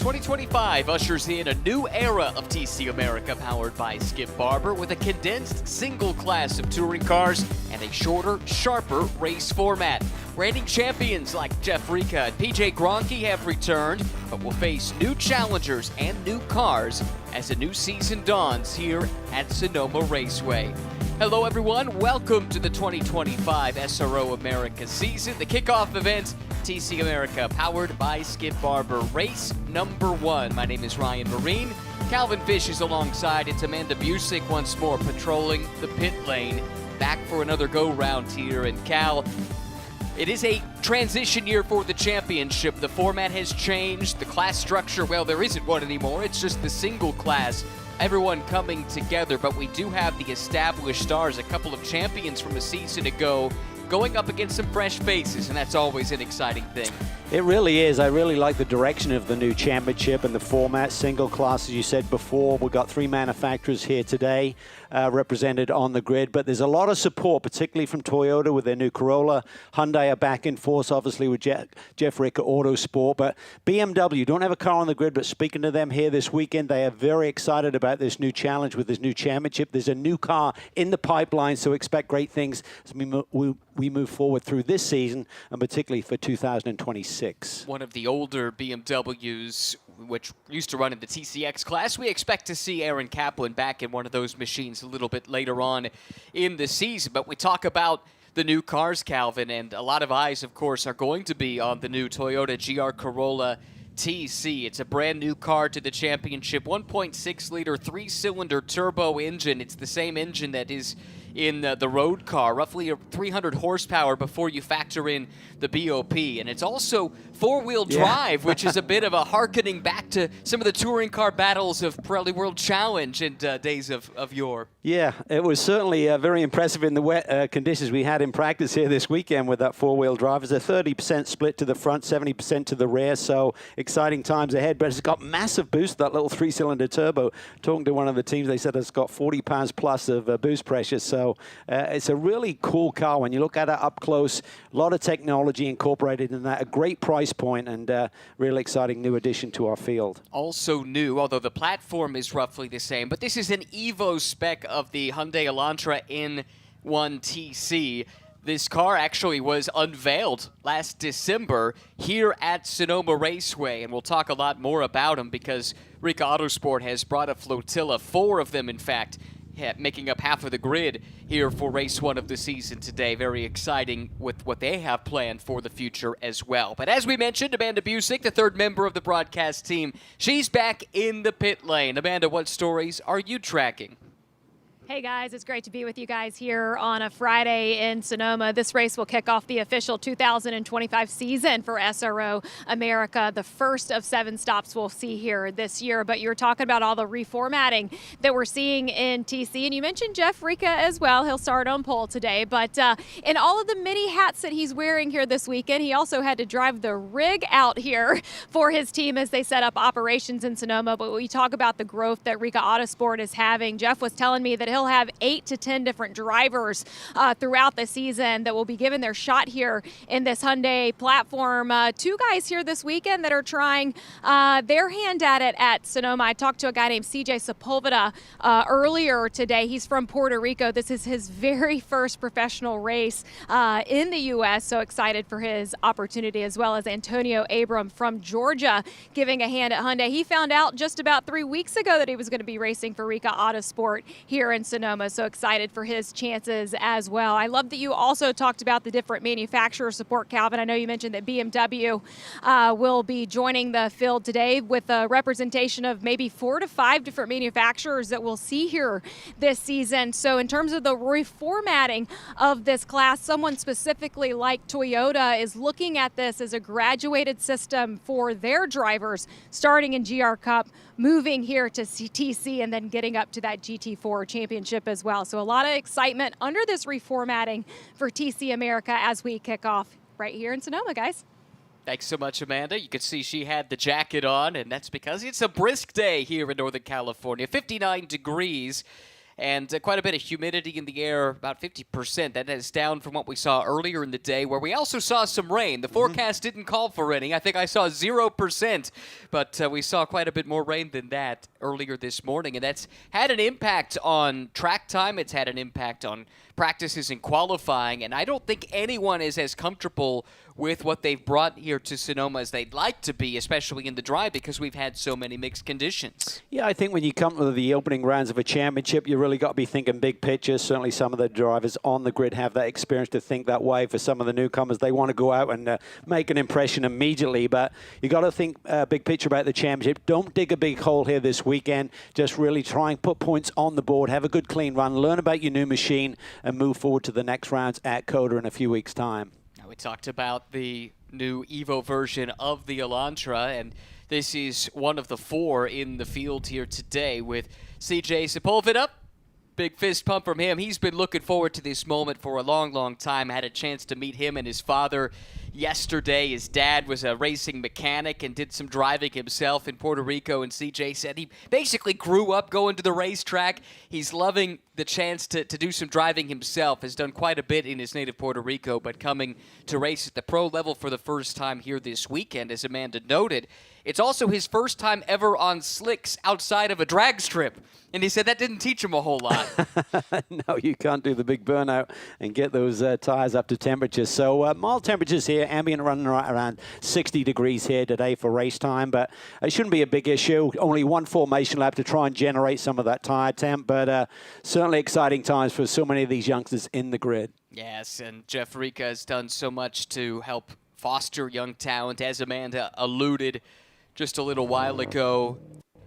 2025 ushers in a new era of TC America powered by Skip Barber with a condensed single class of touring cars and a shorter, sharper race format. Reigning champions like Jeff Rica and PJ Gronke have returned, but will face new challengers and new cars as a new season dawns here at Sonoma Raceway. Hello everyone, welcome to the 2025 SRO America season, the kickoff event, TC America, powered by Skip Barber, race number 1. My name is Ryan Marine. Calvin Fish is alongside. It's Amanda Busick once more patrolling the pit lane. Back for another go-round here. And Cal, it is a transition year for the championship. The format has changed. The class structure, well, there isn't one anymore. It's just the single class. Everyone coming together, but we do have the established stars, a couple of champions from a season ago, going up against some fresh faces, and that's always an exciting thing. It really is. I really like the direction of the new championship and the format. Single class, as you said before. We've got 3 manufacturers here today represented on the grid, but there's a lot of support, particularly from Toyota with their new Corolla. Hyundai are back in force, obviously, with Jeff Rica Autosport. But BMW don't have a car on the grid, but speaking to them here this weekend, they are very excited about this new challenge with this new championship. There's a new car in the pipeline, so expect great things as we move forward through this season, and particularly for 2026. One of the older BMWs, which used to run in the TCX class, we expect to see Aaron Kaplan back in one of those machines a little bit later on in the season. But we talk about the new cars, Calvin, and a lot of eyes, of course, are going to be on the new Toyota GR Corolla TC. It's a brand new car to the championship, 1.6-liter 3-cylinder turbo engine. It's the same engine that is in the road car, roughly 300 horsepower before you factor in the BOP. And it's also 4-wheel drive, which is a bit of a hearkening back to some of the touring car battles of Pirelli World Challenge and days of yore. Yeah, it was certainly very impressive in the wet conditions we had in practice here this weekend with that 4-wheel drive. It's a 30% split to the front, 70% to the rear, so exciting times ahead. But it's got massive boost, that little 3-cylinder turbo. Talking to one of the teams, they said it's got 40 pounds plus of boost pressure, so it's a really cool car when you look at it up close. A lot of technology incorporated in that, a great price point, and really exciting new addition to our field. Also new, although the platform is roughly the same, but this is an Evo spec of the Hyundai Elantra N1 TC. This car actually was unveiled last December here at Sonoma Raceway, and we'll talk a lot more about them because Rica Autosport has brought a flotilla, 4 of them in fact, making up half of the grid here for race 1 of the season today. Very exciting with what they have planned for the future as well. But as we mentioned, Amanda Busick, the 3rd member of the broadcast team, she's back in the pit lane. Amanda, what stories are you tracking? Hey guys, it's great to be with you guys here on a Friday in Sonoma. This race will kick off the official 2025 season for SRO America, the first of 7 stops we'll see here this year. But you're talking about all the reformatting that we're seeing in TC, and you mentioned Jeff Rica as well. He'll start on pole today, but in all of the many hats that he's wearing here this weekend, he also had to drive the rig out here for his team as they set up operations in Sonoma. But we talk about the growth that Rica Autosport is having. Jeff was telling me that he'll have 8 to 10 different drivers throughout the season that will be given their shot here in this Hyundai platform. 2 guys here this weekend that are trying their hand at it at Sonoma. I talked to a guy named CJ Sepulveda earlier today. He's from Puerto Rico. This is his very first professional race in the U.S., so excited for his opportunity, as well as Antonio Abram from Georgia giving a hand at Hyundai. He found out just about 3 weeks ago that he was going to be racing for Rica Autosport here in Sonoma, so excited for his chances as well. I love that you also talked about the different manufacturer support, Calvin. I know you mentioned that BMW will be joining the field today with a representation of maybe 4 to 5 different manufacturers that we'll see here this season. So in terms of the reformatting of this class, someone specifically like Toyota is looking at this as a graduated system for their drivers, starting in GR Cup, moving here to TC, and then getting up to that GT4 championship as well. So a lot of excitement under this reformatting for TC America as we kick off right here in Sonoma, guys. Thanks so much, Amanda. You can see she had the jacket on, and that's because it's a brisk day here in Northern California, 59 degrees. and quite a bit of humidity in the air, about 50%. That is down from what we saw earlier in the day, where we also saw some rain. The forecast didn't call for any. I think I saw 0%, but we saw quite a bit more rain than that earlier this morning, and that's had an impact on track time. It's had an impact on practices and qualifying, and I don't think anyone is as comfortable with what they've brought here to Sonoma as they'd like to be, especially in the drive, because we've had so many mixed conditions. Yeah, I think when you come to the opening rounds of a championship, you really got to be thinking big picture. Certainly some of the drivers on the grid have that experience to think that way. For some of the newcomers, they want to go out and make an impression immediately, but you got to think big picture about the championship. Don't dig a big hole here this weekend. Just really try and put points on the board, have a good clean run, learn about your new machine, and move forward to the next rounds at COTA in a few weeks' time. We talked about the new Evo version of the Elantra, and this is one of the 4 in the field here today with CJ Sepulveda. Big fist pump from him. He's been looking forward to this moment for a long, long time. I had a chance to meet him and his father yesterday. His dad was a racing mechanic and did some driving himself in Puerto Rico, and CJ said he basically grew up going to the racetrack. He's loving the chance to do some driving himself, has done quite a bit in his native Puerto Rico, but coming to race at the pro level for the first time here this weekend, as Amanda noted. It's also his first time ever on slicks outside of a drag strip. And he said that didn't teach him a whole lot. No, you can't do the big burnout and get those tires up to temperatures. So mild temperatures here, ambient running right around 60 degrees here today for race time, but it shouldn't be a big issue. Only one formation lap to try and generate some of that tire temp, but certainly exciting times for so many of these youngsters in the grid. Yes, and Jeff Rica has done so much to help foster young talent, as Amanda alluded just a little while ago.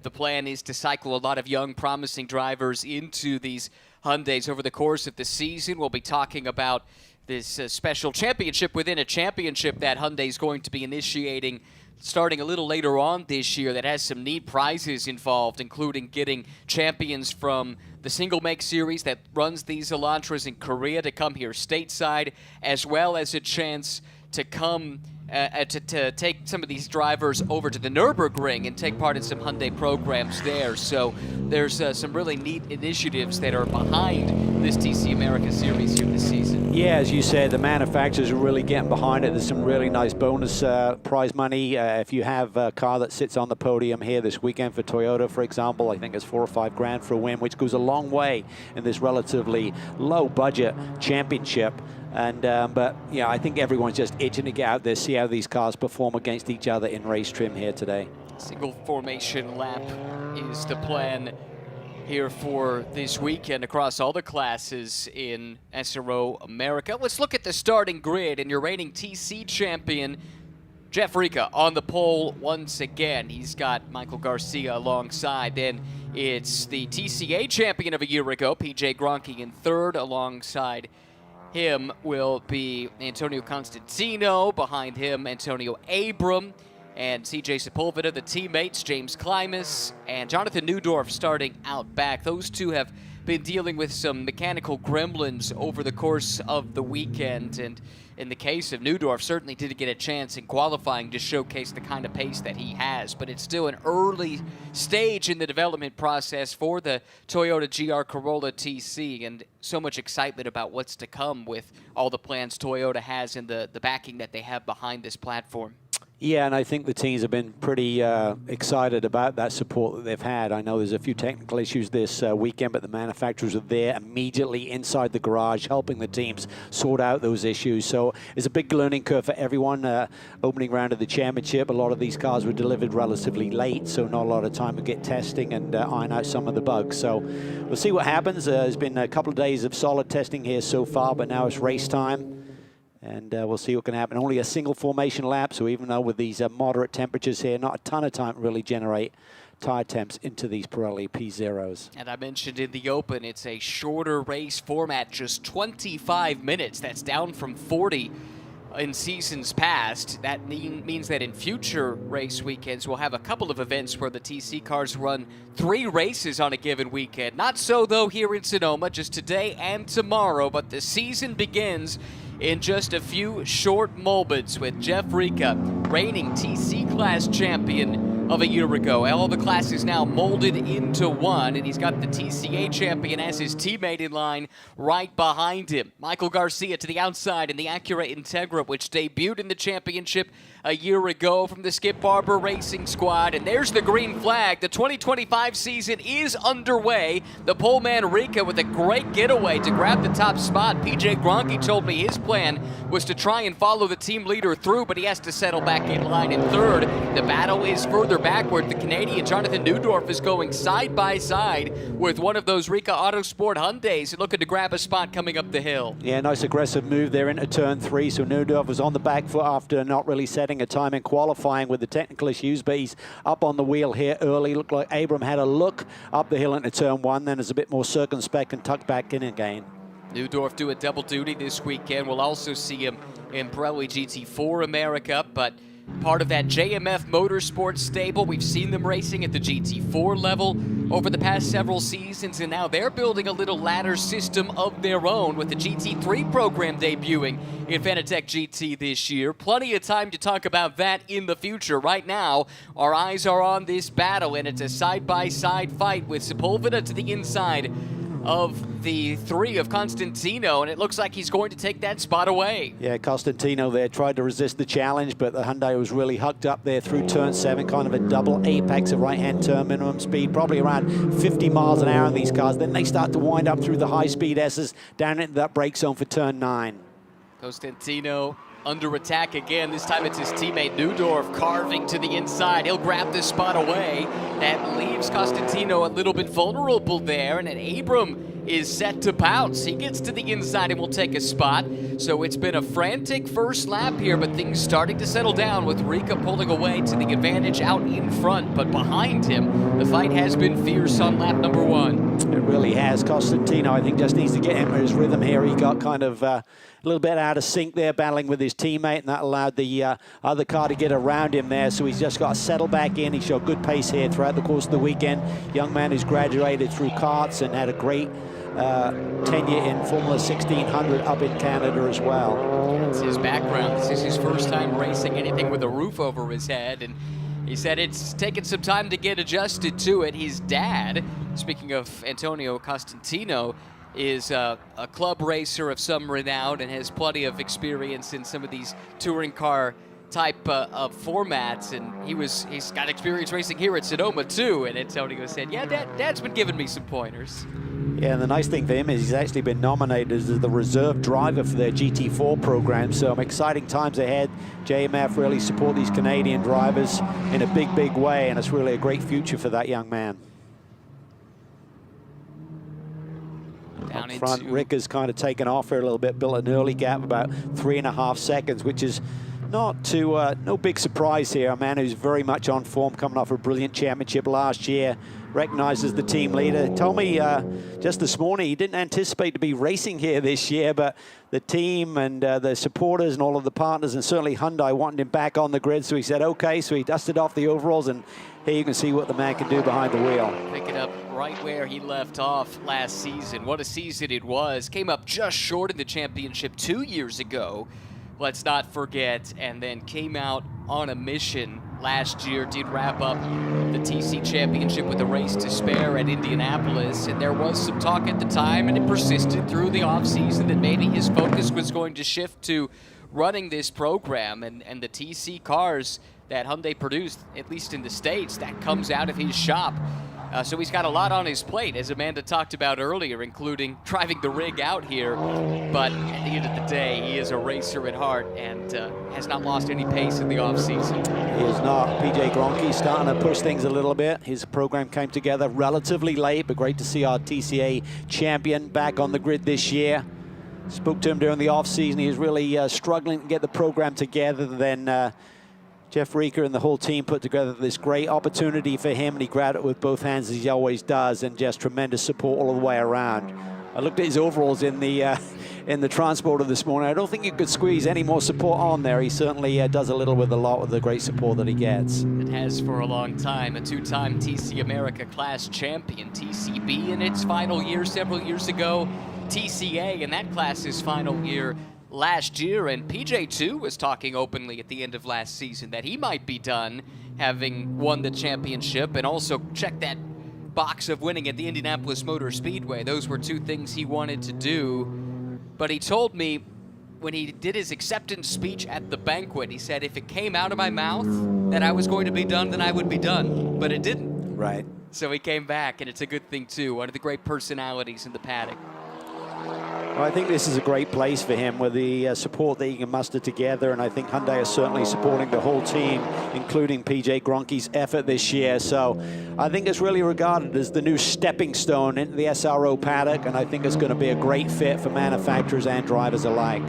The plan is to cycle a lot of young, promising drivers into these Hyundais over the course of the season. We'll be talking about this special championship within a championship that Hyundai is going to be initiating starting a little later on this year that has some neat prizes involved, including getting champions from the single make series that runs these Elantras in Korea to come here stateside, as well as a chance to come to take some of these drivers over to the Nürburgring and take part in some Hyundai programs there. So there's some really neat initiatives that are behind this TC America series here this season. Yeah, as you said, the manufacturers are really getting behind it. There's some really nice bonus prize money. If you have a car that sits on the podium here this weekend for Toyota, for example, I think it's $4 or $5 grand for a win, which goes a long way in this relatively low budget championship. And but yeah, I think everyone's just itching to get out there, see how these cars perform against each other in race trim here today. Single formation lap is the plan here for this weekend across all the classes in SRO America. Let's look at the starting grid, and your reigning TC champion Jeff Rica on the pole once again. He's got Michael Garcia alongside. Then it's the TCA champion of a year ago, PJ Gronke, in third. Alongside him will be Antonio Constantino. Behind him, Antonio Abram and CJ Sepulveda, the teammates, James Klimas and Jonathan Neudorf starting out back. Those two have been dealing with some mechanical gremlins over the course of the weekend, and in the case of Neudorf, certainly didn't get a chance in qualifying to showcase the kind of pace that he has, but it's still an early stage in the development process for the Toyota GR Corolla TC, and so much excitement about what's to come with all the plans Toyota has and the backing that they have behind this platform. Yeah, and I think the teams have been pretty excited about that support that they've had. I know there's a few technical issues this weekend, but the manufacturers are there immediately inside the garage helping the teams sort out those issues. So it's a big learning curve for everyone. Opening round of the championship, a lot of these cars were delivered relatively late, so not a lot of time to get testing and iron out some of the bugs. So we'll see what happens. There's been a couple of days of solid testing here so far, but now it's race time. And we'll see what can happen. Only a single formation lap, so even though with these moderate temperatures here, not a ton of time to really generate tire temps into these Pirelli P0s. And I mentioned in the open, it's a shorter race format, just 25 minutes. That's down from 40 in seasons past. That means that in future race weekends, we'll have a couple of events where the TC cars run 3 races on a given weekend. Not so, though, here in Sonoma, just today and tomorrow, but the season begins in just a few short moments with Jeff Rica, reigning TC class champion, of a year ago. All the classes now molded into one, and he's got the TCA champion as his teammate in line right behind him. Michael Garcia to the outside in the Acura Integra, which debuted in the championship a year ago from the Skip Barber Racing Squad. And there's the green flag. The 2025 season is underway. The pole man Rika with a great getaway to grab the top spot. PJ Gronke told me his plan was to try and follow the team leader through, but he has to settle back in line in third. The battle is further backward. The Canadian Jonathan Neudorf is going side by side with one of those Rika Autosport Hyundais looking to grab a spot coming up the hill. Yeah, nice aggressive move there into turn 3. So Neudorf was on the back foot after not really setting a time in qualifying with the technical issues, but he's up on the wheel here early. Looked like Abram had a look up the hill into turn 1, then is a bit more circumspect and tucked back in again. Neudorf do a double duty this weekend. We'll also see him in Pirelli GT4 America, but part of that JMF Motorsports stable. We've seen them racing at the GT4 level over the past several seasons, and now they're building a little ladder system of their own with the GT3 program debuting in Fanatec GT this year. Plenty of time to talk about that in the future. Right now, our eyes are on this battle, and it's a side-by-side fight with Sepulveda to the inside of the 3 of Constantino, and it looks like he's going to take that spot away. Yeah, Constantino there tried to resist the challenge, but the Hyundai was really hucked up there through turn 7, kind of a double apex of right-hand turn, minimum speed, probably around 50 miles an hour in these cars. Then they start to wind up through the high-speed S's down into that brake zone for turn 9. Constantino under attack again. This time it's his teammate Neudorf carving to the inside. He'll grab this spot away. That leaves Constantino a little bit vulnerable there, and then Abram is set to pounce. He gets to the inside and will take a spot. So it's been a frantic first lap here, but things starting to settle down with Rika pulling away to the advantage out in front. But behind him, the fight has been fierce on lap number 1. It really has. Constantino, I think, just needs to get into his rhythm here. He got kind of a little bit out of sync there, battling with his teammate, and that allowed the other car to get around him there. So he's just got to settle back in. He showed good pace here throughout the course of the weekend. Young man who's graduated through karts and had a great tenure in Formula 1600 up in Canada as well. It's his background. This is his first time racing anything with a roof over his head, and he said it's taken some time to get adjusted to it. His dad, speaking of Antonio Costantino, is a club racer of some renown and has plenty of experience in some of these touring car type of formats, and he's got experience racing here at Sonoma too. And Antonio said, yeah, Dad's been giving me some pointers. Yeah, and the nice thing for him is he's actually been nominated as the reserve driver for their GT4 program, so exciting times ahead. JMF really support these Canadian drivers in a big way, and it's really a great future for that young man. Down up front, into... Rick has kind of taken off here a little bit, built an early gap, about 3.5 seconds, which is not too, no big surprise here. A man who's very much on form, coming off a brilliant championship last year, recognized as the team leader. Told me just this morning he didn't anticipate to be racing here this year, but the team and the supporters and all of the partners, and certainly Hyundai, wanted him back on the grid. So he said, okay, so he dusted off the overalls, and here you can see what the man can do behind the wheel. Pick it up right where he left off last season. What a season it was. Came up just short in the championship 2 years ago, let's not forget, and then came out on a mission last year. Did wrap up the TC Championship with a race to spare at Indianapolis, and there was some talk at the time, and it persisted through the offseason, that maybe his focus was going to shift to running this program, and the TC cars that Hyundai produced, at least in the States, that comes out of his shop. So he's got a lot on his plate, as Amanda talked about earlier, including driving the rig out here. But at the end of the day, he is a racer at heart and has not lost any pace in the offseason. He is not. PJ Gronke starting to push things a little bit. His program came together relatively late, but great to see our TCA champion back on the grid this year. Spoke to him during the offseason. He was really struggling to get the program together. Then Jeff Rika and the whole team put together this great opportunity for him, and he grabbed it with both hands, as he always does, and just tremendous support all the way around. I looked at his overalls in the transporter this morning. I don't think you could squeeze any more support on there. He certainly does a little with a lot with the great support that he gets. It has for a long time. A two-time TC America class champion. TCB in its final year several years ago. TCA in that class's final year last year, and PJ too was talking openly at the end of last season that he might be done having won the championship and also check that box of winning at the Indianapolis Motor Speedway. Those were two things he wanted to do. But he told me when he did his acceptance speech at the banquet, he said if it came out of my mouth that I was going to be done, then I would be done. But it didn't. Right. So he came back, and it's a good thing too. One of the great personalities in the paddock. Well, I think this is a great place for him with the support that he can muster together, and I think Hyundai is certainly supporting the whole team, including PJ Gronke's effort this year. So I think it's really regarded as the new stepping stone into the SRO paddock, and I think it's going to be a great fit for manufacturers and drivers alike.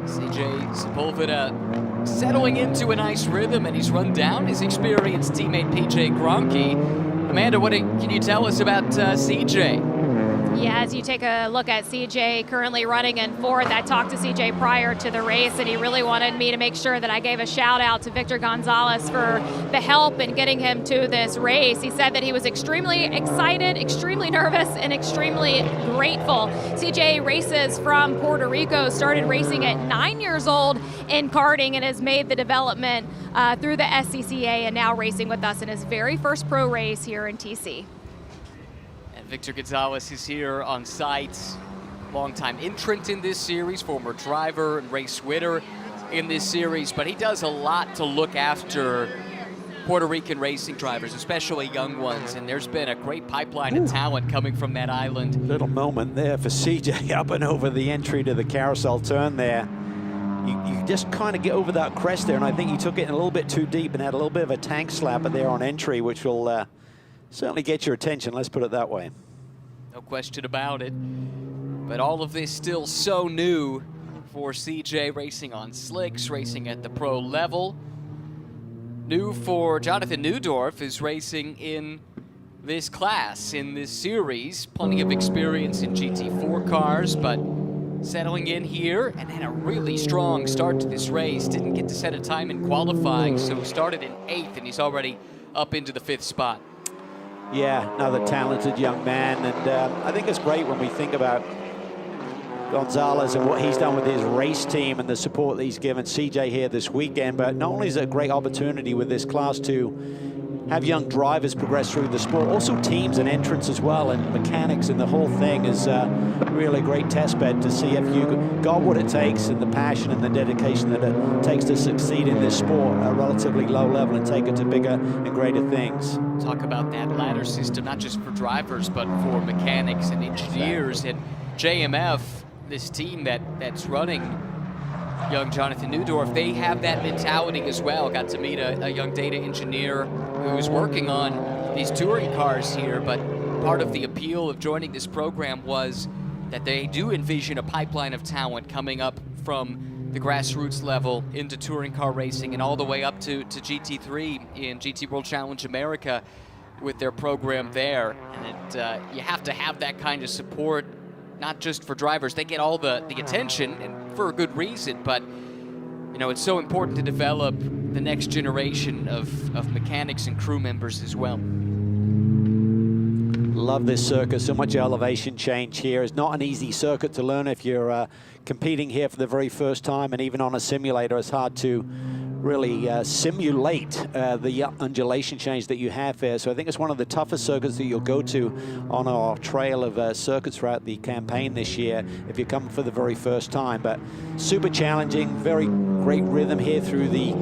CJ Sepulveda settling into a nice rhythm, and he's run down his experienced teammate PJ Gronke. Amanda, can you tell us about CJ? Yeah, as you take a look at CJ currently running in fourth, I talked to CJ prior to the race, and he really wanted me to make sure that I gave a shout out to Victor Gonzalez for the help in getting him to this race. He said that he was extremely excited, extremely nervous, and extremely grateful. CJ races from Puerto Rico, started racing at 9 years old in karting, and has made the development through the SCCA and now racing with us in his very first pro race here in TC. Victor Gonzalez is here on site, longtime entrant in this series, former driver and race winner in this series, but he does a lot to look after Puerto Rican racing drivers, especially young ones, and there's been a great pipeline of talent coming from that island. Little moment there for CJ up and over the entry to the carousel turn there. You just kind of get over that crest there, and I think he took it a little bit too deep and had a little bit of a tank slapper there on entry, which will certainly get your attention, let's put it that way. No question about it. But all of this still so new for CJ, racing on slicks, racing at the pro level. New for Jonathan Neudorf, is racing in this class, in this series. Plenty of experience in GT4 cars, but settling in here and had a really strong start to this race. Didn't get to set a time in qualifying, so started in 8th, and he's already up into the 5th spot. Yeah, another talented young man, and I think it's great when we think about Gonzalez and what he's done with his race team and the support that he's given CJ here this weekend. But not only is it a great opportunity with this class to have young drivers progress through the sport, also teams and entrants as well, and mechanics, and the whole thing is really a great test bed to see if you got what it takes and the passion and the dedication that it takes to succeed in this sport at a relatively low level and take it to bigger and greater things. Talk about that ladder system, not just for drivers, but for mechanics and engineers. And JMF, this team that's running young Jonathan Neudorf, they have that mentality as well. Got to meet a young data engineer who's working on these touring cars here, but part of the appeal of joining this program was that they do envision a pipeline of talent coming up from the grassroots level into touring car racing and all the way up to GT3 in GT World Challenge America with their program there. And you have to have that kind of support, not just for drivers. They get all the attention, and for a good reason, but you know, it's so important to develop the next generation of mechanics and crew members as well. Love this circuit, so much elevation change here. It's not an easy circuit to learn if you're competing here for the very first time, and even on a simulator, it's hard to really simulate the undulation change that you have here. So I think it's one of the toughest circuits that you'll go to on our trail of circuits throughout the campaign this year if you're coming for the very first time. But super challenging, very great rhythm here through the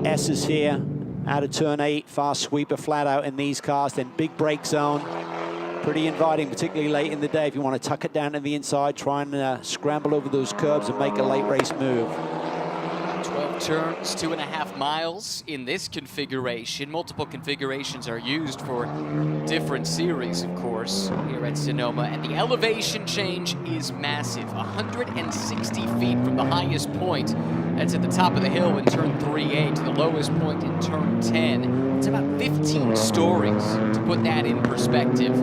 S's here. Out of turn 8, fast sweeper flat out in these cars, then big brake zone. Pretty inviting, particularly late in the day if you want to tuck it down to the inside, try and scramble over those curbs and make a late race move. 12 turns, 2.5 miles in this configuration. Multiple configurations are used for different series, of course, here at Sonoma. And the elevation change is massive, 160 feet from the highest point. That's at the top of the hill in turn 3A to the lowest point in turn 10. It's about 15 stories, to put that in perspective.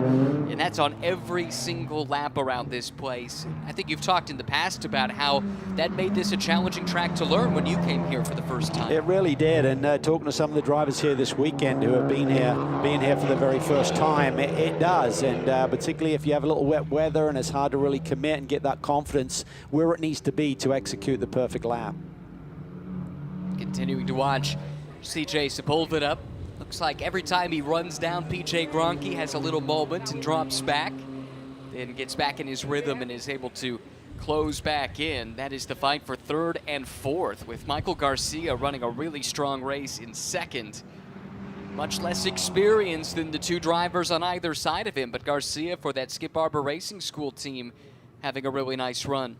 And that's on every single lap around this place. I think you've talked in the past about how that made this a challenging track to learn when you came here for the first time. It really did, and talking to some of the drivers here this weekend who have been here for the very first time, it does, and particularly if you have a little wet weather and it's hard to really commit and get that confidence where it needs to be to execute the perfect lap. Continuing to watch CJ Sepulveda. Looks like every time he runs down PJ Gronke has a little moment and drops back, then gets back in his rhythm and is able to close back in. That is the fight for third and fourth, with Michael Garcia running a really strong race in second. Much less experience than the two drivers on either side of him, but Garcia for that Skip Barber Racing School team having a really nice run.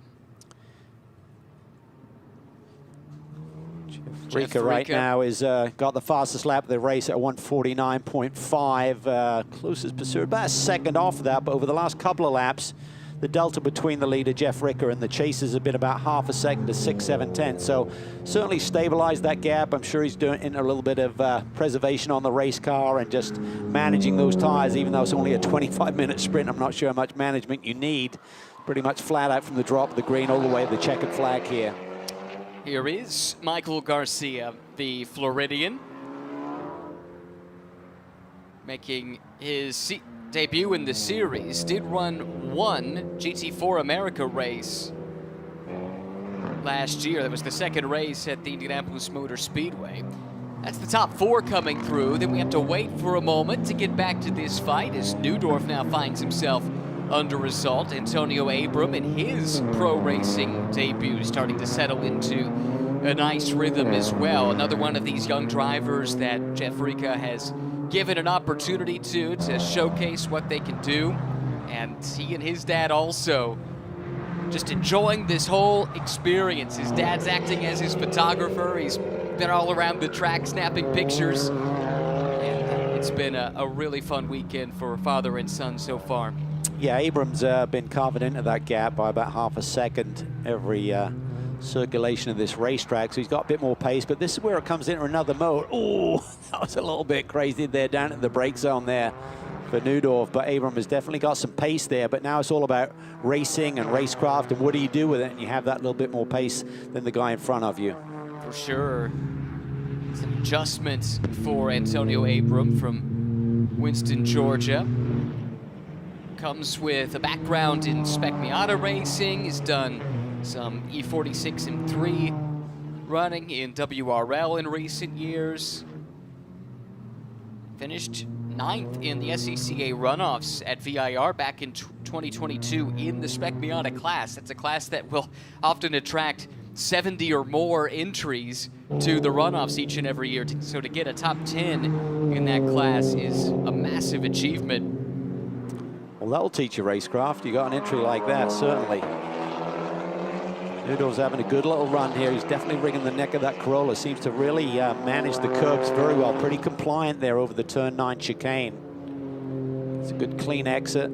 Rica right now is got the fastest lap of the race at 1:49.5. Closest pursuit, about a second off that, but over the last couple of laps, the delta between the leader, Jeff Ricker, and the chasers have been about half a second to 6, 7, 10. So certainly stabilized that gap. I'm sure he's doing a little bit of preservation on the race car and just managing those tires, even though it's only a 25-minute sprint. I'm not sure how much management you need. Pretty much flat out from the drop of the green all the way to the checkered flag here. Here is Michael Garcia, the Floridian, making his debut in the series. Did run one GT4 America race last year. That was the second race at the Indianapolis Motor Speedway. That's the top four coming through. Then we have to wait for a moment to get back to this fight as Neudorf now finds himself under assault. Antonio Abram in his pro racing debut starting to settle into a nice rhythm as well. Another one of these young drivers that Jeff Rica has given an opportunity to showcase what they can do. And he and his dad also just enjoying this whole experience. His dad's acting as his photographer. He's been all around the track snapping pictures. And it's been a really fun weekend for father and son so far. Yeah, Abram's been carving into that gap by about half a second every circulation of this racetrack, so he's got a bit more pace, but this is where it comes into another mode. Oh, that was a little bit crazy there down at the brake zone there for Neudorf, but Abram has definitely got some pace there, but now it's all about racing and racecraft and what do you do with it, and you have that little bit more pace than the guy in front of you. For sure. It's an adjustment for Antonio Abram from Winston, Georgia. Comes with a background in Spec Miata racing. He's done some E46 M3 running in WRL in recent years. Finished 9th in the SECA runoffs at VIR back in 2022 in the Spec Miata class. That's a class that will often attract 70 or more entries to the runoffs each and every year. So to get a top 10 in that class is a massive achievement. Well, that'll teach you racecraft. You got an entry like that, certainly. Neudorf's having a good little run here. He's definitely bringing the neck of that Corolla. Seems to really manage the curbs very well. Pretty compliant there over the turn 9 chicane. It's a good clean exit.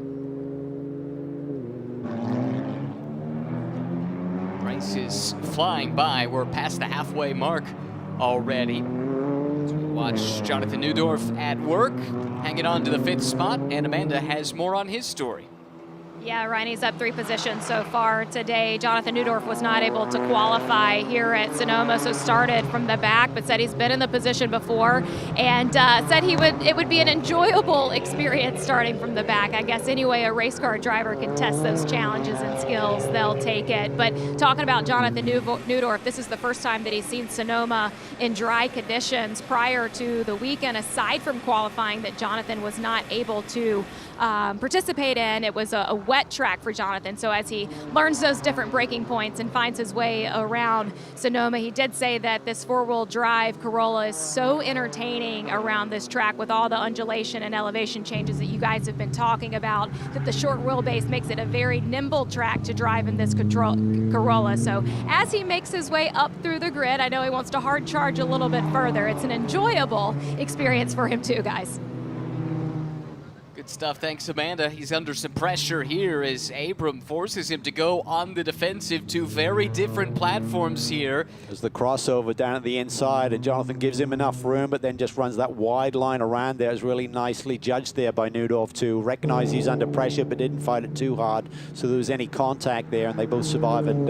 Race is flying by. We're past the halfway mark already. So we watch Jonathan Neudorf at work, hanging on to the 5th spot, and Amanda has more on his story. Yeah, Ryan's up 3 positions so far today. Jonathan Neudorf was not able to qualify here at Sonoma, so started from the back, but said he's been in the position before, and said it would be an enjoyable experience starting from the back. I guess any way a race car driver can test those challenges and skills, they'll take it. But talking about Jonathan Neudorf, this is the first time that he's seen Sonoma in dry conditions prior to the weekend, aside from qualifying that Jonathan was not able to participate in. It was a wet track for Jonathan, so as he learns those different braking points and finds his way around Sonoma, he did say that this 4-wheel drive Corolla is so entertaining around this track with all the undulation and elevation changes that you guys have been talking about, that the short wheelbase makes it a very nimble track to drive in this Corolla. So as he makes his way up through the grid, I know he wants to hard charge a little bit further. It's an enjoyable experience for him too, guys. Good stuff. Thanks, Amanda. He's under some pressure here as Abram forces him to go on the defensive. 2 very different platforms here. There's the crossover down at the inside, and Jonathan gives him enough room, but then just runs that wide line around there. It's really nicely judged there by Neudorf to recognize he's under pressure, but didn't fight it too hard. So there was any contact there, and they both survive and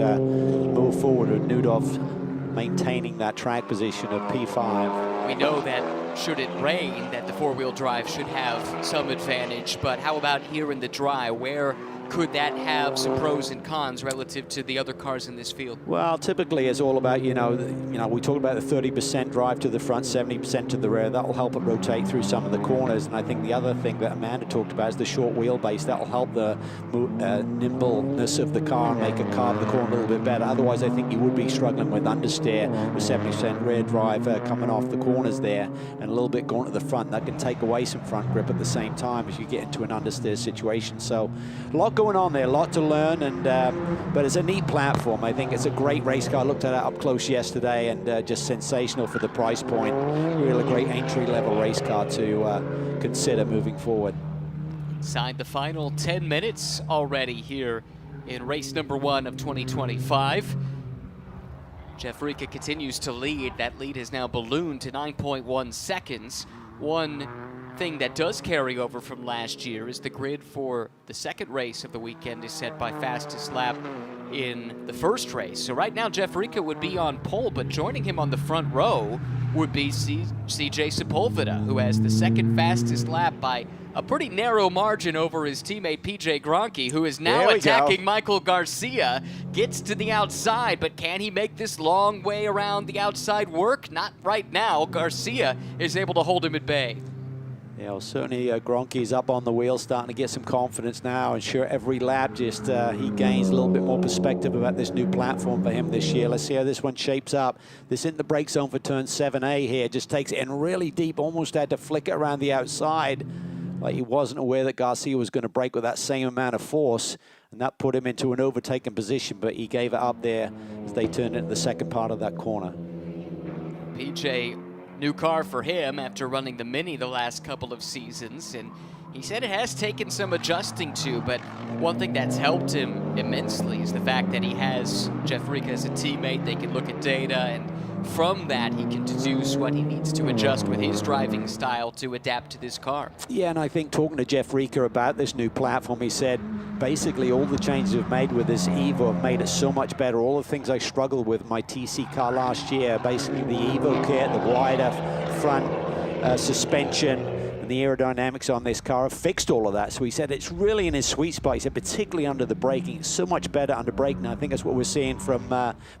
move forward. And Neudorf maintaining that track position of P5. We know that should it rain, that the four-wheel drive should have some advantage, but how about here in the dry? Where could that have some pros and cons relative to the other cars in this field? Well, typically it's all about, we talked about the 30% drive to the front, 70% to the rear. That'll help it rotate through some of the corners. And I think the other thing that Amanda talked about is the short wheelbase. That'll help the nimbleness of the car and make it carve the corner a little bit better. Otherwise, I think you would be struggling with understeer with 70% rear drive coming off the corners there and a little bit going to the front. That can take away some front grip at the same time as you get into an understeer situation. So a lot going on there, a lot to learn, and but it's a neat platform. I think it's a great race car. I looked at it up close yesterday, and just sensational for the price point. Really great entry-level race car to consider moving forward. Inside the final 10 minutes already here in race number 1 of 2025. Jeff Rica continues to lead. That lead has now ballooned to 9.1 seconds. One thing that does carry over from last year is the grid for the second race of the weekend is set by fastest lap in the first race. So right now Jeff Rica would be on pole, but joining him on the front row would be CJ Sepulveda, who has the second fastest lap by a pretty narrow margin over his teammate PJ Gronke, who is now attacking Michael Garcia. Gets to the outside, but can he make this long way around the outside work? Not right now. Garcia is able to hold him at bay. Yeah, well, certainly Gronke's up on the wheel, starting to get some confidence now, and sure, every lap just he gains a little bit more perspective about this new platform for him this year. Let's see how this one shapes up. This in the brake zone for turn 7A here, just takes it in really deep, almost had to flick it around the outside. Like he wasn't aware that Garcia was going to brake with that same amount of force, and that put him into an overtaking position, but he gave it up there as they turned into the second part of that corner. PJ, new car for him after running the Mini the last couple of seasons, and he said it has taken some adjusting to, but one thing that's helped him immensely is the fact that he has Jeff Rica as a teammate. They can look at data, and from that he can deduce what he needs to adjust with his driving style to adapt to this car. Yeah, and I think talking to Jeff Rica about this new platform, he said basically all the changes we've made with this Evo have made it so much better. All the things I struggled with my TC car last year, basically the Evo kit, the wider front suspension, and the aerodynamics on this car have fixed all of that. So he said it's really in his sweet spot. He said particularly under the braking, it's so much better under braking. I think that's what we're seeing from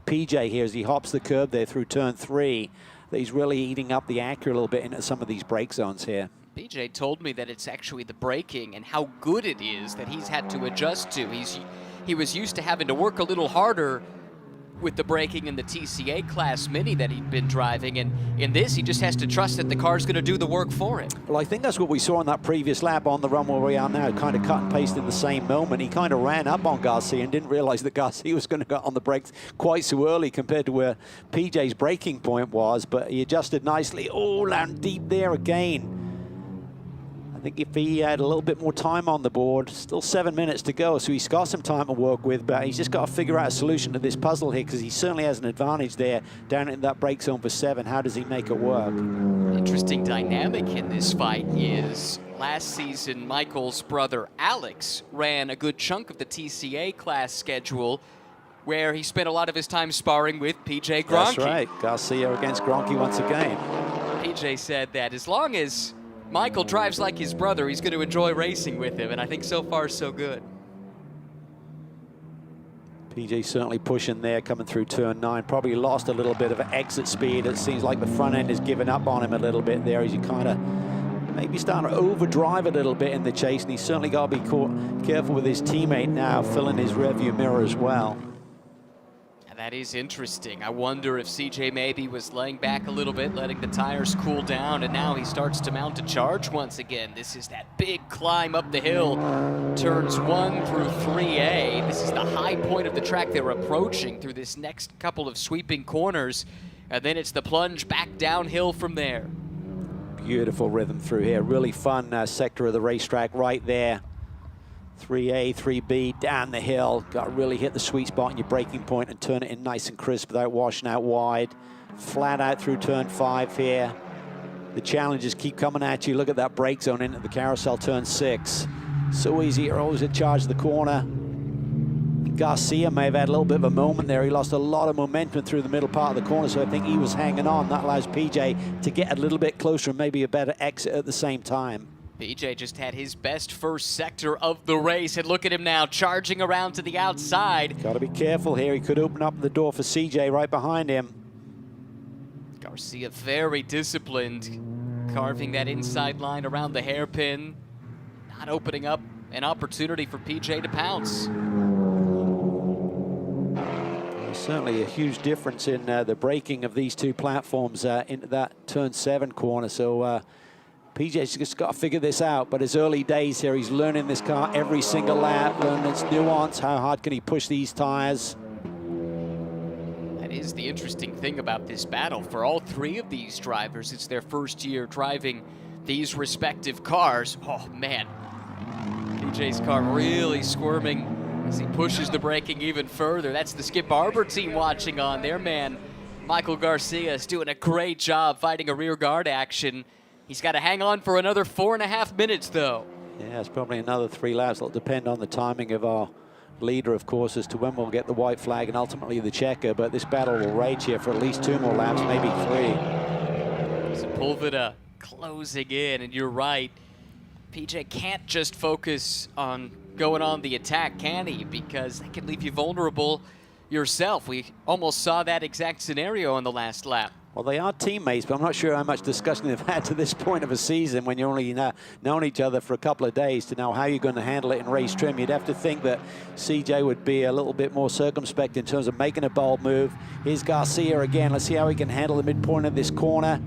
PJ here as he hops the curb there through turn 3, that he's really eating up the Acura a little bit into some of these brake zones here. PJ told me that it's actually the braking and how good it is that he's had to adjust to. He was used to having to work a little harder with the braking in the TCA class Mini that he'd been driving, and in this he just has to trust that the car's going to do the work for him. Well, I think that's what we saw on that previous lap on the run where we are now, kind of cut and paste in the same moment. He kind of ran up on Garcia and didn't realize that Garcia was going to go on the brakes quite so early compared to where PJ's braking point was, but he adjusted nicely. Oh, landed deep there again. I think if he had a little bit more time on the board, still 7 minutes to go, so he's got some time to work with, but he's just got to figure out a solution to this puzzle here, because he certainly has an advantage there down in that brake zone for 7. How does he make it work? Interesting dynamic in this fight is last season Michael's brother Alex ran a good chunk of the TCA class schedule where he spent a lot of his time sparring with PJ Gronke. That's right, Garcia against Gronke once again. PJ said that as long as Michael drives like his brother, he's going to enjoy racing with him, and I think so far so good. PJ certainly pushing there, coming through turn 9. Probably lost a little bit of exit speed. It seems like the front end is giving up on him a little bit there as you kind of maybe starting to overdrive a little bit in the chase, and he's certainly got to be careful with his teammate now, filling his rearview mirror as well. That is interesting. I wonder if CJ maybe was laying back a little bit, letting the tires cool down, and now he starts to mount a charge once again. This is that big climb up the hill, turns 1 through 3A. This is the high point of the track they're approaching through this next couple of sweeping corners, and then it's the plunge back downhill from there. Beautiful rhythm through here. Really fun sector of the racetrack right there. 3A, 3B, down the hill. Got to really hit the sweet spot in your braking point and turn it in nice and crisp without washing out wide. Flat out through turn 5 here. The challenges keep coming at you. Look at that brake zone into the carousel, turn 6. So easy, you're always at charge of the corner. think Garcia may have had a little bit of a moment there. He lost a lot of momentum through the middle part of the corner, so I think he was hanging on. That allows PJ to get a little bit closer and maybe a better exit at the same time. PJ just had his best first sector of the race, and look at him now charging around to the outside. Got to be careful here. He could open up the door for CJ right behind him. Garcia very disciplined, carving that inside line around the hairpin, not opening up an opportunity for PJ to pounce. There's certainly a huge difference in the braking of these two platforms into that turn 7 corner. So PJ's just got to figure this out, but it's early days here. He's learning this car every single lap, learning its nuance. How hard can he push these tires? That is the interesting thing about this battle. For all three of these drivers, it's their first year driving these respective cars. Oh, man. PJ's car really squirming as he pushes the braking even further. That's the Skip Barber team watching on. Their man, Michael Garcia, is doing a great job fighting a rear guard action. He's got to hang on for another 4.5 minutes, though. Yeah, it's probably another 3 laps. It'll depend on the timing of our leader, of course, as to when we'll get the white flag and ultimately the checker. But this battle will rage here for at least 2 more laps, maybe 3. Sepulveda closing in, and you're right. PJ can't just focus on going on the attack, can he? Because that can leave you vulnerable yourself. We almost saw that exact scenario on the last lap. Well, they are teammates, but I'm not sure how much discussion they've had to this point of a season when you only known each other for a couple of days to know how you're going to handle it in race trim. You'd have to think that CJ would be a little bit more circumspect in terms of making a bold move. Here's Garcia again. Let's see how he can handle the midpoint of this corner.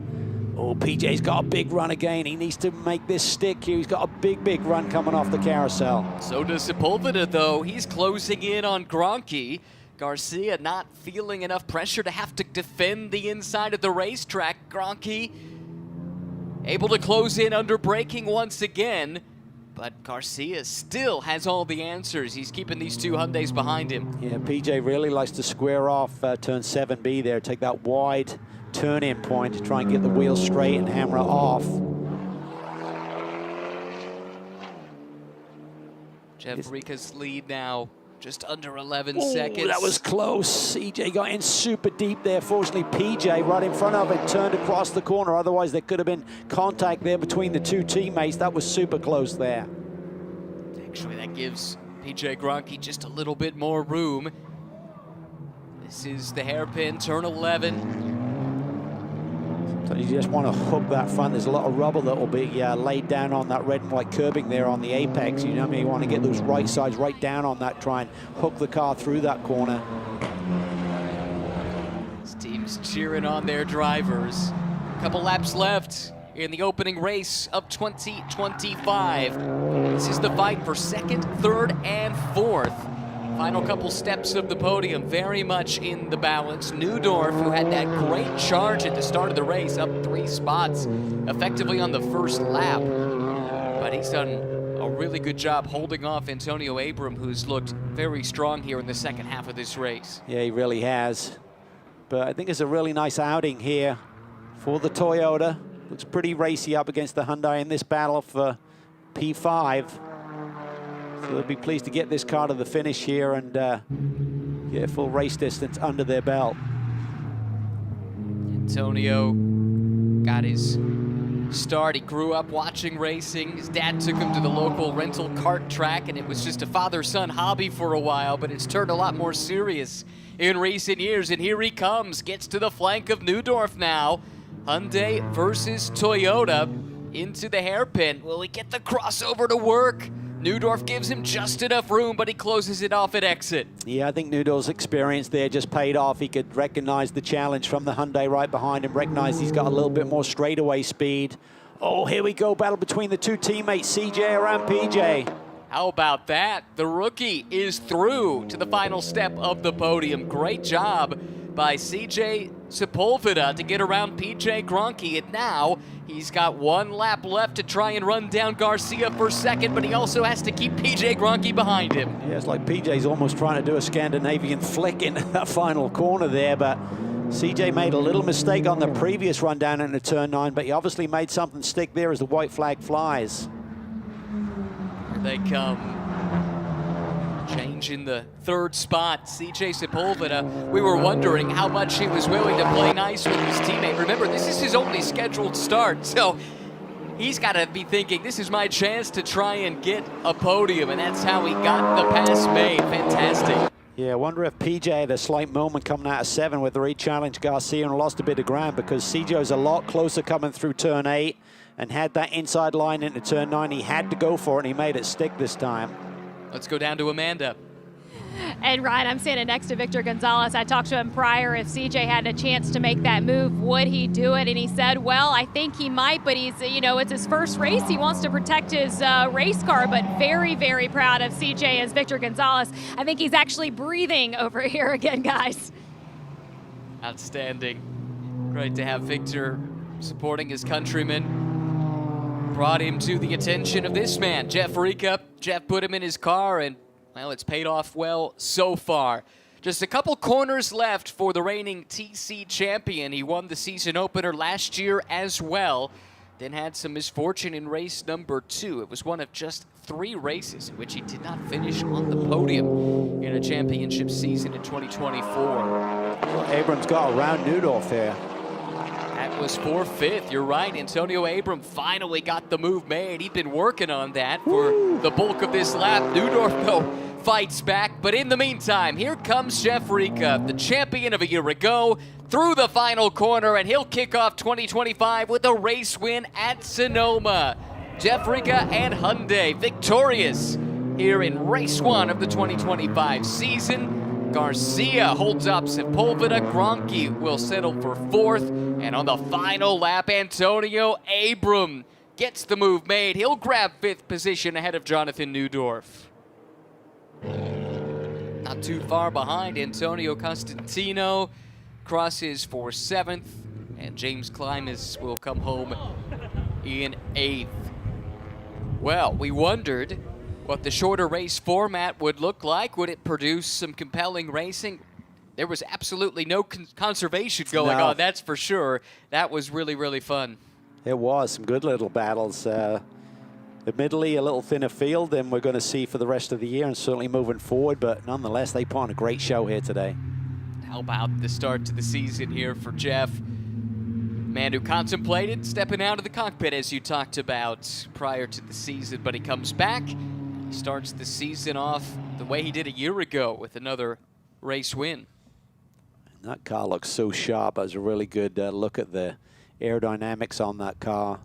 Oh, PJ's got a big run again. He needs to make this stick here. He's got a big, big run coming off the carousel. So does Sepulveda, though. He's closing in on Gronke. Garcia not feeling enough pressure to have to defend the inside of the racetrack. Gronke able to close in under braking once again, but Garcia still has all the answers. He's keeping these 2 Hyundais behind him. Yeah, PJ really likes to square off turn 7B there, take that wide turn-in point to try and get the wheel straight and hammer it off. Jeff Rika's lead now just under 11 Ooh, seconds. That was close. CJ got in super deep there. Fortunately, PJ right in front of it turned across the corner. Otherwise, there could have been contact there between the 2 teammates. That was super close there. Actually, that gives PJ Gronke just a little bit more room. This is the hairpin, turn 11. So you just want to hook that front. There's a lot of rubber that will be laid down on that red and white curbing there on the apex. You know what I mean? You want to get those right sides right down on that, try and hook the car through that corner. This team's cheering on their drivers. A couple laps left in the opening race of 2025. This is the fight for 2nd, 3rd, and 4th. Final couple steps of the podium, very much in the balance. Neudorf, who had that great charge at the start of the race, up 3 spots, effectively on the first lap. But he's done a really good job holding off Antonio Abram, who's looked very strong here in the second half of this race. Yeah, he really has. But I think it's a really nice outing here for the Toyota. Looks pretty racy up against the Hyundai in this battle for P5. So they'll be pleased to get this car to the finish here and get a full race distance under their belt. Antonio got his start. He grew up watching racing. His dad took him to the local rental kart track, and it was just a father-son hobby for a while, but it's turned a lot more serious in recent years. And here he comes, gets to the flank of Neudorf now. Hyundai versus Toyota into the hairpin. Will he get the crossover to work? Neudorf gives him just enough room, but he closes it off at exit. Yeah, I think Neudorf's experience there just paid off. He could recognize the challenge from the Hyundai right behind him, recognize he's got a little bit more straightaway speed. Oh, here we go, battle between the 2 teammates, CJ around PJ. How about that? The rookie is through to the final step of the podium. Great job by CJ Sepulveda to get around PJ Gronke, and now he's got 1 lap left to try and run down Garcia for 2nd, but he also has to keep PJ Gronke behind him. Yeah, it's like PJ's almost trying to do a Scandinavian flick in that final corner there, but CJ made a little mistake on the previous run down into turn 9, but he obviously made something stick there as the white flag flies. Here they come. Change change in the third spot. CJ Sepulveda, we were wondering how much he was willing to play nice with his teammate. Remember, this is his only scheduled start, so he's got to be thinking, this is my chance to try and get a podium, and that's how he got the pass made. Fantastic. Yeah, I wonder if PJ had a slight moment coming out of 7 with the re-challenge Garcia and lost a bit of ground, because CJ's a lot closer coming through turn 8 and had that inside line into turn 9. He had to go for it, and he made it stick this time. Let's go down to Amanda. And Ryan, I'm standing next to Victor Gonzalez. I talked to him prior. If CJ had a chance to make that move, would he do it? And he said, well, I think he might, but he's, you know, it's his first race. He wants to protect his race car, but very, very proud of CJ as Victor Gonzalez. I think he's actually breathing over here again, guys. Outstanding. Great to have Victor supporting his countrymen. Brought him to the attention of this man, Jeff Rica. Jeff put him in his car, and well, it's paid off well so far. Just a couple corners left for the reigning TC champion. He won the season opener last year as well, then had some misfortune in race number 2. It was one of just 3 races in which he did not finish on the podium in a championship season in 2024. Well, Abrams got around Newdorf here. That was for 5th. You're right. Antonio Abram finally got the move made. He'd been working on that for the bulk of this lap. Newdorf, though, fights back. But in the meantime, here comes Jeff Rica, the champion of a year ago, through the final corner, and he'll kick off 2025 with a race win at Sonoma. Jeff Rica and Hyundai victorious here in race 1 of the 2025 season. Garcia holds up Sepulveda. Gronke will settle for 4th. And on the final lap, Antonio Abram gets the move made. He'll grab 5th position ahead of Jonathan Newdorf. Not too far behind, Antonio Costantino crosses for 7th. And James Klimas will come home in 8th. Well, we wondered what the shorter race format would look like. Would it produce some compelling racing? There was absolutely no conservation going on, that's for sure. That was really, really fun. It was some good little battles. Admittedly, a little thinner field than we're going to see for the rest of the year, and certainly moving forward, but nonetheless, they put on a great show here today. How about the start to the season here for Jeff? Man who contemplated stepping out of the cockpit, as you talked about prior to the season, but he comes back. He starts the season off the way he did a year ago with another race win. That car looks so sharp. That was a really good look at the aerodynamics on that car.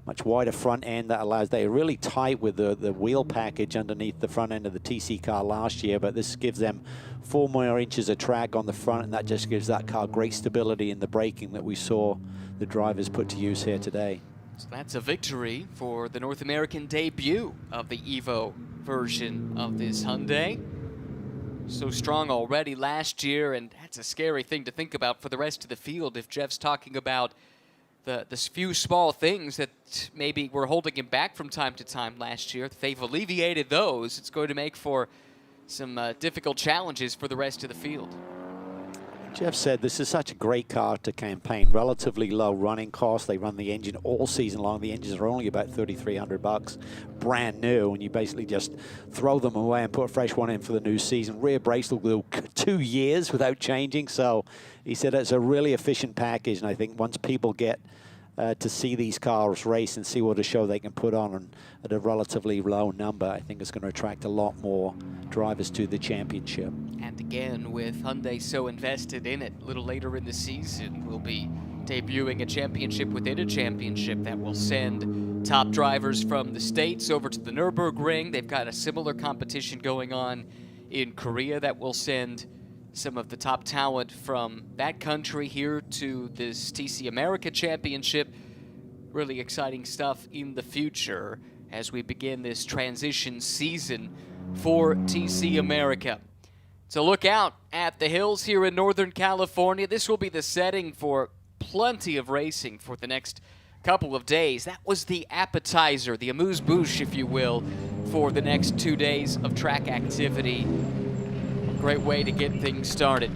Much wider front end that allows, they're really tight with the wheel package underneath the front end of the TC car last year, but this gives them 4 more inches of track on the front, and that just gives that car great stability in the braking that we saw the drivers put to use here today. So that's a victory for the North American debut of the Evo version of this Hyundai. So strong already last year, and that's a scary thing to think about for the rest of the field if Jeff's talking about the few small things that maybe were holding him back from time to time last year. If they've alleviated those, it's going to make for some difficult challenges for the rest of the field. Jeff said this is such a great car to campaign. Relatively low running costs. They run the engine all season long. The engines are only about $3,300, brand new, and you basically just throw them away and put a fresh one in for the new season. Rear brakes will go 2 years without changing. So he said it's a really efficient package, and I think once people get to see these cars race and see what a show they can put on at a relatively low number, I think it's going to attract a lot more drivers to the championship. And again, with Hyundai so invested in it, a little later in the season, we'll be debuting a championship within a championship that will send top drivers from the States over to the Nürburgring. They've got a similar competition going on in Korea that will send some of the top talent from that country here to this TC America Championship. Really exciting stuff in the future as we begin this transition season for TC America. So look out at the hills here in Northern California. This will be the setting for plenty of racing for the next couple of days. That was the appetizer, the amuse-bouche, if you will, for the next 2 days of track activity. Great way to get things started.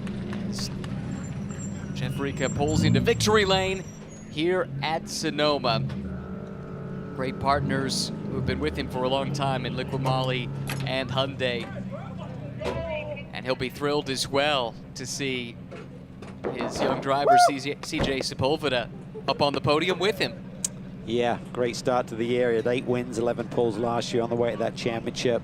Jeff Rica pulls into victory lane here at Sonoma. Great partners who have been with him for a long time in Liqui Moly and Hyundai. And he'll be thrilled as well to see his young driver, CJ Sepulveda, up on the podium with him. Yeah, great start to the year. He had 8 wins, 11 poles last year on the way to that championship.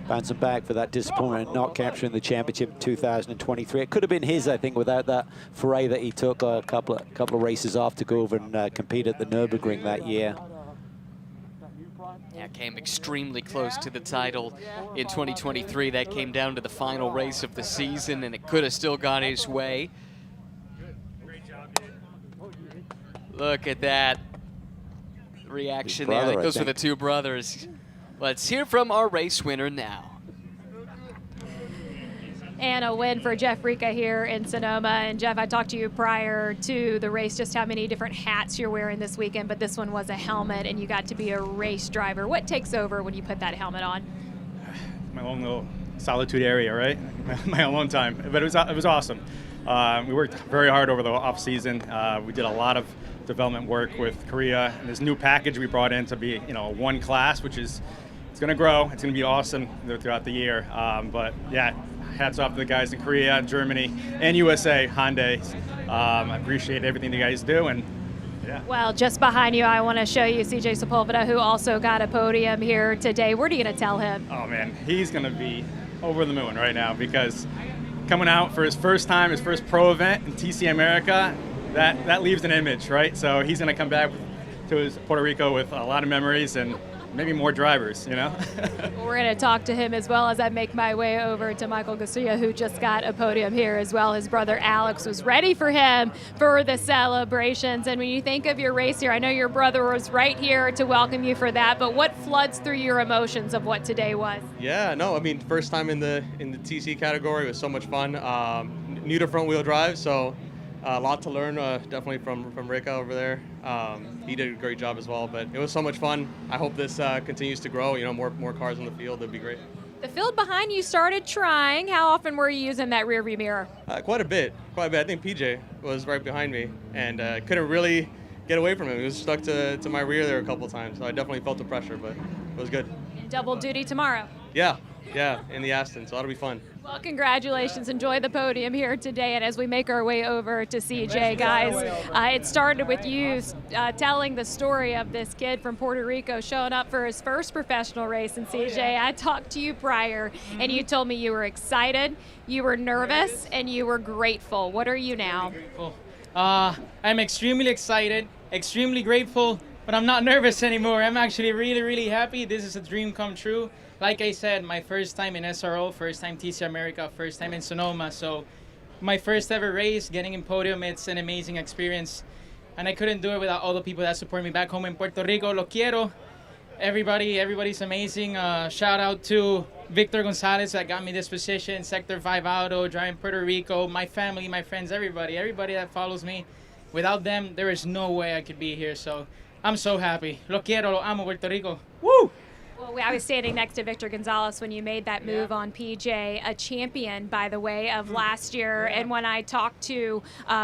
Bouncing back for that disappointment, not capturing the championship in 2023. It could have been his, I think, without that foray that he took a couple of races off to go over and compete at the Nürburgring that year. Yeah, came extremely close to the title in 2023. That came down to the final race of the season, and it could have still gone his way. Look at that reaction there. That goes for the two brothers. Let's hear from our race winner now. And a win for Jeff Rica here in Sonoma. And Jeff, I talked to you prior to the race just how many different hats you're wearing this weekend, but this one was a helmet and you got to be a race driver. What takes over when you put that helmet on? My own little solitude area, right? My alone time, but it was awesome. We worked very hard over the off season. We did a lot of development work with Korea, and this new package we brought in to be, one class, which is, it's going to grow. It's going to be awesome throughout the year. But yeah, hats off to the guys in Korea, Germany, and USA, Hyundai. I appreciate everything you guys do, and yeah. Well, just behind you, I want to show you CJ Sepulveda, who also got a podium here today. What are you going to tell him? Oh man, he's going to be over the moon right now, because coming out for his first time, his first pro event in TC America, that leaves an image, right? So he's going to come back to his Puerto Rico with a lot of memories and maybe more drivers, We're going to talk to him as well as I make my way over to Michael Garcia, who just got a podium here as well. His brother Alex was ready for him for the celebrations. And when you think of your race here, I know your brother was right here to welcome you for that, but what floods through your emotions of what today was? Yeah, no, I mean, first time in the TC category. It was so much fun. New to front wheel drive, so a lot to learn, definitely from Rica over there. He did a great job as well, but it was so much fun. I hope this continues to grow. More cars in the field. That'd be great. The field behind you started trying. How often were you using that rear view mirror? Quite a bit. I think PJ was right behind me, and couldn't really get away from him. He was stuck to my rear there a couple times, so I definitely felt the pressure, but it was good. And double duty tomorrow. Yeah, in the Aston, so that'll be fun. Well, congratulations. Enjoy the podium here today. And as we make our way over to CJ, guys, it started with you telling the story of this kid from Puerto Rico showing up for his first professional race. And CJ, I talked to you prior, and you told me you were excited, you were nervous, and you were grateful. What are you now? I'm extremely excited, extremely grateful, but I'm not nervous anymore. I'm actually really, really happy. This is a dream come true. Like I said, my first time in SRO, first time TC America, first time in Sonoma. So my first ever race, getting in podium, it's an amazing experience. And I couldn't do it without all the people that support me back home in Puerto Rico. Lo quiero. Everybody's amazing. Shout out to Victor Gonzalez that got me this position, Sector 5 Auto, driving Puerto Rico, my family, my friends, everybody that follows me. Without them, there is no way I could be here. So I'm so happy. Lo quiero, lo amo, Puerto Rico. Woo! Well, I was standing next to Victor Gonzalez when you made that move on PJ, a champion, by the way, of last year. And when I talked to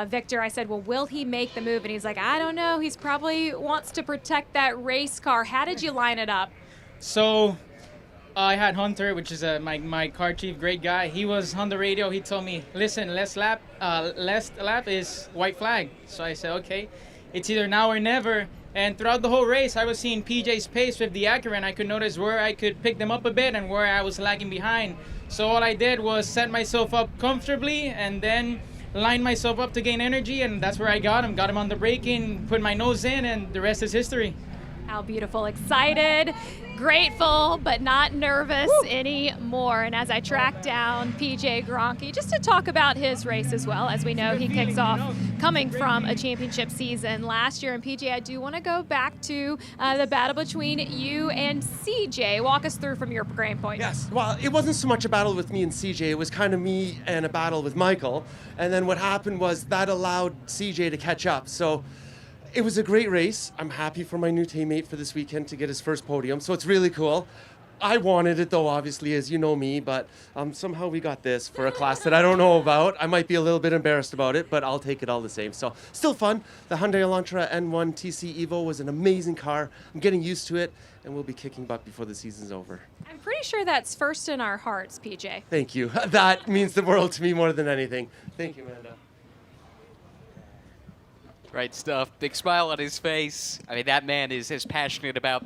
Victor, I said, well, will he make the move? And he's like, I don't know. He's probably wants to protect that race car. How did you line it up? So I had Hunter, which is my car chief, great guy. He was on the radio. He told me, listen, last lap is white flag. So I said, okay, it's either now or never. And throughout the whole race, I was seeing PJ's pace with the Acura, and I could notice where I could pick them up a bit and where I was lagging behind. So all I did was set myself up comfortably and then line myself up to gain energy, and that's where I got him on the braking, put my nose in, and the rest is history. How beautiful. Excited, grateful, but not nervous anymore. And as I track down PJ Gronke, just to talk about his race as well, as we know he kicks off coming from a championship season last year. And PJ, I do want to go back to the battle between you and CJ. Walk us through from your grain point. Yes, well, it wasn't so much a battle with me and CJ, it was kind of me and a battle with Michael. And then what happened was that allowed CJ to catch up. So it was a great race. I'm happy for my new teammate for this weekend to get his first podium, so it's really cool. I wanted it though, obviously, as you know me, but somehow we got this for a class that I don't know about. I might be a little bit embarrassed about it, but I'll take it all the same. So still fun. The Hyundai Elantra N1 TC Evo was an amazing car. I'm getting used to it, and we'll be kicking butt before the season's over. I'm pretty sure that's first in our hearts, PJ. Thank you. That means the world to me more than anything. Thank you, Amanda. Great stuff. Big smile on his face. I mean, that man is as passionate about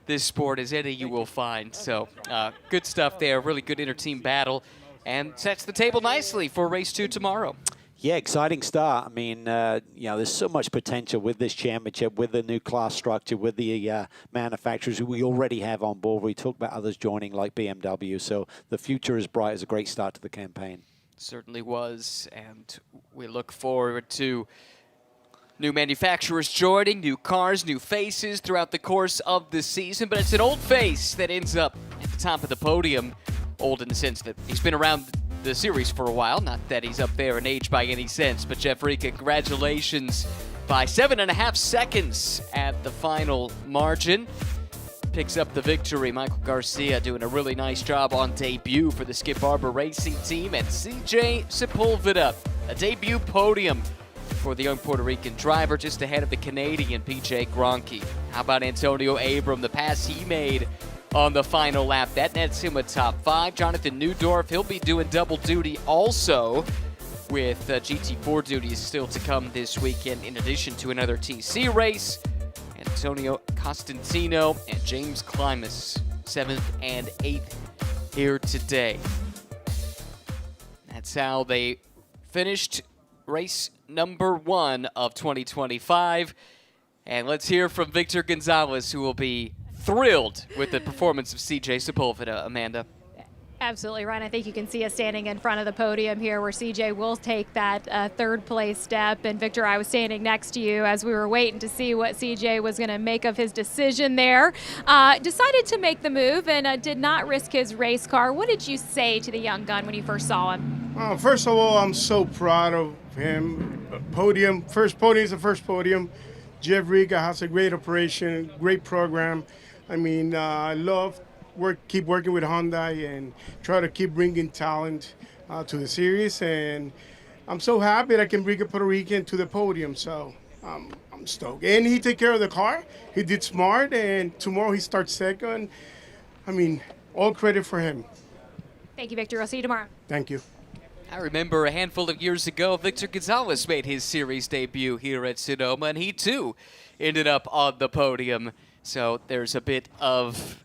this sport as any you will find. So good stuff there. Really good inter-team battle. And sets the table nicely for race 2 tomorrow. Yeah, exciting start. I mean, you know, there's so much potential with this championship, with the new class structure, with the manufacturers who we already have on board. We talked about others joining like BMW. So the future is bright. It's a great start to the campaign. Certainly was. And we look forward to new manufacturers joining, new cars, new faces throughout the course of the season. But it's an old face that ends up at the top of the podium. Old in the sense that he's been around the series for a while. Not that he's up there in age by any sense. But Jeff Rica, congratulations by 7.5 seconds at the final margin. Picks up the victory. Michael Garcia doing a really nice job on debut for the Skip Barber Racing team. And CJ Sepulveda, a debut podium for the young Puerto Rican driver, just ahead of the Canadian PJ Gronke. How about Antonio Abram, the pass he made on the final lap? That nets him a top 5. Jonathan Neudorf, he'll be doing double duty also, with GT4 duties still to come this weekend, in addition to another TC race. Antonio Costantino and James Klimas, 7th and 8th here today. That's how they finished race number 1 of 2025. And let's hear from Victor Gonzalez, who will be thrilled with the performance of CJ Sepulveda. Amanda. Absolutely, Ryan. I think you can see us standing in front of the podium here where CJ will take that third place step. And Victor, I was standing next to you as we were waiting to see what CJ was going to make of his decision there. Decided to make the move and did not risk his race car. What did you say to the young gun when you first saw him? First of all, I'm so proud of him. Podium, first podium is the first podium. Jeff Rica has a great operation, great program. I mean, I love keep working with Hyundai and try to keep bringing talent to the series. And I'm so happy that I can bring a Puerto Rican to the podium. So I'm stoked. And he take care of the car. He did smart, and tomorrow he starts second. I mean, all credit for him. Thank you, Victor. I'll see you tomorrow. Thank you. I remember a handful of years ago, Victor Gonzalez made his series debut here at Sonoma, and he too ended up on the podium. So there's a bit of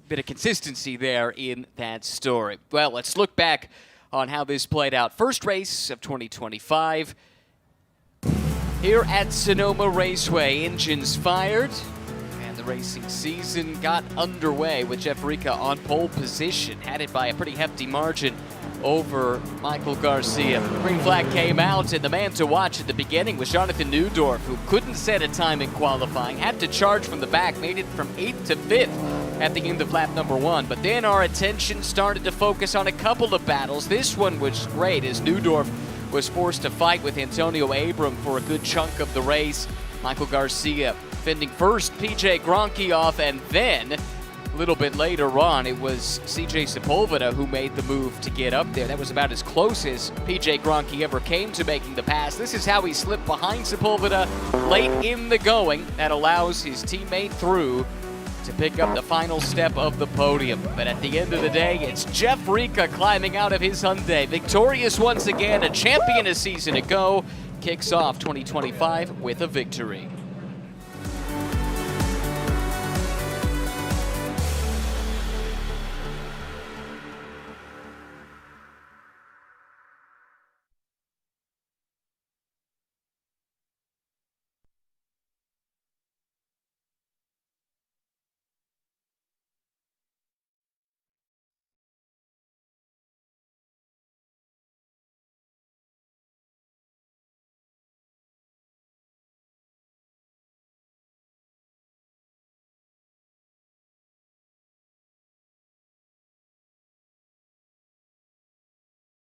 consistency there in that story. Well, let's look back on how this played out. First race of 2025 here at Sonoma Raceway. Engines fired, and the racing season got underway with Jeff Rica on pole position, headed by a pretty hefty margin over Michael Garcia. The green flag came out, and the man to watch at the beginning was Jonathan Neudorf, who couldn't set a time in qualifying, had to charge from the back, made it from 8th to 5th at the end of lap number 1. But then our attention started to focus on a couple of battles. This one was great, as Neudorf was forced to fight with Antonio Abram for a good chunk of the race. Michael Garcia fending first PJ Gronke off, and then a little bit later on, it was CJ Sepulveda who made the move to get up there. That was about as close as PJ Gronke ever came to making the pass. This is how he slipped behind Sepulveda late in the going. That allows his teammate through to pick up the final step of the podium. But at the end of the day, it's Jeff Rica climbing out of his Hyundai. Victorious once again, a champion a season ago. Kicks off 2025 with a victory.